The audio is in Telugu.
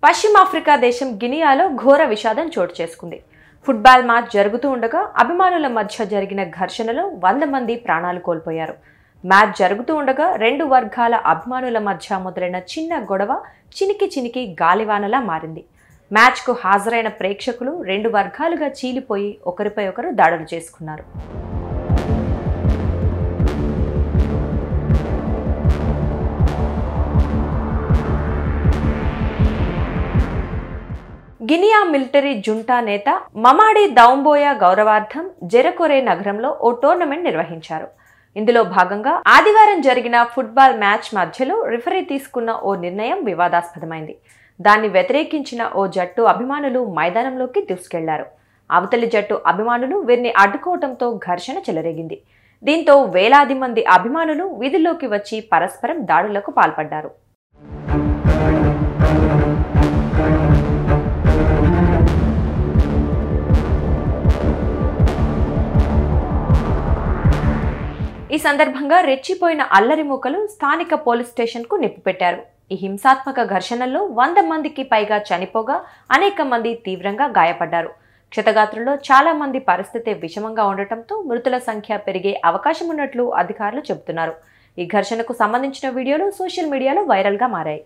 పశ్చిమాఫ్రికా దేశం గినియాలో ఘోర విషాదం చోటు చేసుకుంది. ఫుట్బాల్ మ్యాచ్ జరుగుతూ ఉండగా అభిమానుల మధ్య జరిగిన ఘర్షణలో 100 మంది ప్రాణాలు కోల్పోయారు. మ్యాచ్ జరుగుతూ ఉండగా రెండు వర్గాల అభిమానుల మధ్య మొదలైన చిన్న గొడవ చినికి గాలివానలా మారింది. మ్యాచ్కు హాజరైన ప్రేక్షకులు రెండు వర్గాలుగా చీలిపోయి ఒకరిపై ఒకరు దాడులు చేసుకున్నారు. గినియా మిలిటరీ జుంటా నేత మమాడి దౌంబోయా గౌరవార్థం జెరకొరే నగరంలో ఓ టోర్నమెంట్ నిర్వహించారు. ఇందులో భాగంగా ఆదివారం జరిగిన ఫుట్బాల్ మ్యాచ్ మధ్యలో రిఫరీ తీసుకున్న ఓ నిర్ణయం వివాదాస్పదమైంది. దాన్ని వ్యతిరేకించిన ఓ జట్టు అభిమానులు మైదానంలోకి దూసుకెళ్లారు. అవతలి జట్టు అభిమానులు వీరిని అడ్డుకోవడంతో ఘర్షణ చెలరేగింది. దీంతో వేలాది మంది అభిమానులు వీధుల్లోకి వచ్చి పరస్పరం దాడులకు పాల్పడ్డారు. ఈ సందర్భంగా రెచ్చిపోయిన అల్లరి మూకలు స్థానిక పోలీస్ స్టేషన్కు నిప్పుపెట్టారు. ఈ హింసాత్మక ఘర్షణల్లో 100 మందికి పైగా చనిపోగా అనేక మంది తీవ్రంగా గాయపడ్డారు. క్షతగాత్రుల్లో చాలా మంది పరిస్థితి విషమంగా ఉండటంతో మృతుల సంఖ్య పెరిగే అవకాశం ఉన్నట్లు అధికారులు చెబుతున్నారు. ఈ ఘర్షణకు సంబంధించిన వీడియోలు సోషల్ మీడియాలో వైరల్గా మారాయి.